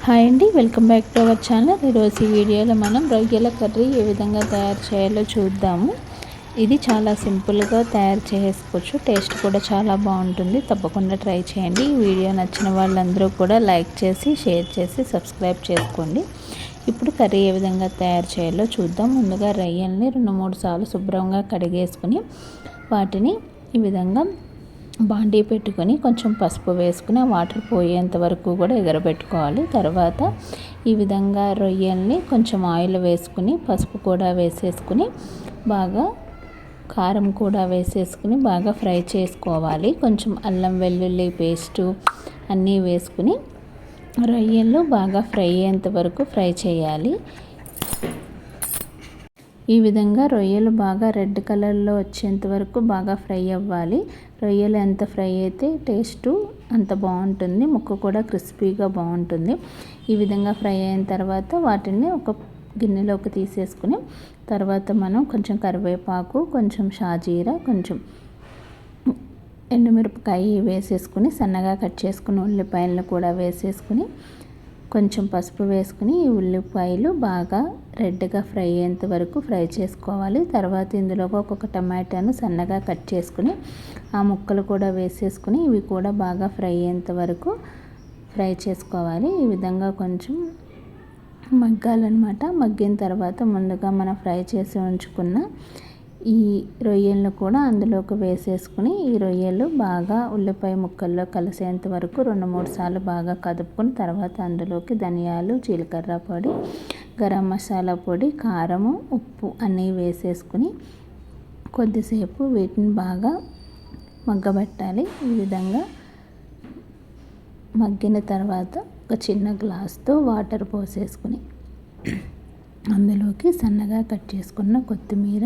Hi అండి, welcome back to our channel. ఈరోజు ఈ వీడియోలో మనం రొయ్యల కర్రీ ఏ విధంగా తయారు చేయాలో చూద్దాము. ఇది చాలా సింపుల్గా తయారు చేసుకోవచ్చు, టేస్ట్ కూడా చాలా బాగుంటుంది. తప్పకుండా ట్రై చేయండి. ఈ వీడియో నచ్చిన వాళ్ళందరూ కూడా లైక్ చేసి, షేర్ చేసి, సబ్స్క్రైబ్ చేసుకోండి. ఇప్పుడు కర్రీ ఏ విధంగా తయారు చేయాలో చూద్దాం. ముందుగా రొయ్యల్ని 2-3 సార్లు శుభ్రంగా కడిగేసుకుని వాటిని ఈ విధంగా బాండీ పెట్టుకొని కొంచెం పసుపు వేసుకుని వాటర్ పోయేంత వరకు కూడా ఎగరబెట్టుకోవాలి. తర్వాత ఈ విధంగా రొయ్యల్ని కొంచెం ఆయిల్ వేసుకుని పసుపు కూడా వేసేసుకుని బాగా కారం కూడా వేసేసుకుని బాగా ఫ్రై చేసుకోవాలి. కొంచెం అల్లం వెల్లుల్లి పేస్టు అన్నీ వేసుకుని రొయ్యలు బాగా ఫ్రై అయ్యేంత వరకు ఫ్రై చేయాలి. ఈ విధంగా రొయ్యలు బాగా రెడ్ కలర్లో వచ్చేంత వరకు బాగా ఫ్రై అవ్వాలి. రొయ్యలు ఎంత ఫ్రై అయితే టేస్టు అంత బాగుంటుంది, ముక్క కూడా క్రిస్పీగా బాగుంటుంది. ఈ విధంగా ఫ్రై అయిన తర్వాత వాటిని ఒక గిన్నెలోకి తీసేసుకుని తర్వాత మనం కొంచెం కరివేపాకు, కొంచెం షాజీరా, కొంచెం ఎండుమిరపకాయ వేసేసుకుని సన్నగా కట్ చేసుకుని ఉల్లిపాయలను కూడా వేసేసుకుని కొంచెం పసుపు వేసుకుని ఈ ఉల్లిపాయలు బాగా రెడ్గా ఫ్రై అయ్యేంత వరకు ఫ్రై చేసుకోవాలి. తర్వాత ఇందులో ఒక్కొక్క టమాటాను సన్నగా కట్ చేసుకుని ఆ ముక్కలు కూడా వేసేసుకుని ఇవి కూడా బాగా ఫ్రై అయ్యేంత వరకు ఫ్రై చేసుకోవాలి. ఈ విధంగా కొంచెం మగ్గాలన్నమాట. మగ్గిన తర్వాత ముందుగా మనం ఫ్రై చేసి ఉంచుకున్న ఈ రొయ్యలను కూడా అందులోకి వేసేసుకుని ఈ రొయ్యలు బాగా ఉల్లిపాయ ముక్కల్లో కలిసేంత వరకు 2-3 సార్లు బాగా కదుపుకుని తర్వాత అందులోకి ధనియాలు, జీలకర్ర పొడి, గరం మసాలా పొడి, కారము, ఉప్పు అన్నీ వేసేసుకుని కొద్దిసేపు వీటిని బాగా మగ్గబెట్టాలి. ఈ విధంగా మగ్గిన తర్వాత ఒక చిన్న గ్లాస్తో వాటర్ పోసేసుకుని అందులోకి సన్నగా కట్ చేసుకున్న కొత్తిమీర,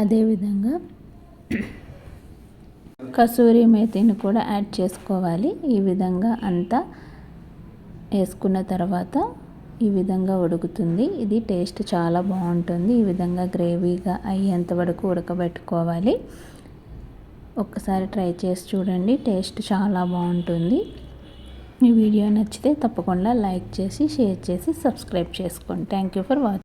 అదేవిధంగా కసూరి మేతిని కూడా యాడ్ చేసుకోవాలి. ఈ విధంగా అంతా వేసుకున్న తర్వాత ఈ విధంగా ఉడుకుతుంది. ఇది టేస్ట్ చాలా బాగుంటుంది. ఈ విధంగా గ్రేవీగా అయ్యేంత వరకు ఉడకబెట్టుకోవాలి. ఒక్కసారి ట్రై చేసి చూడండి, టేస్ట్ చాలా బాగుంటుంది. ఈ వీడియో నచ్చితే తప్పకుండా లైక్ చేసి, షేర్ చేసి, సబ్స్క్రైబ్ చేసుకోండి. Thank you for watching.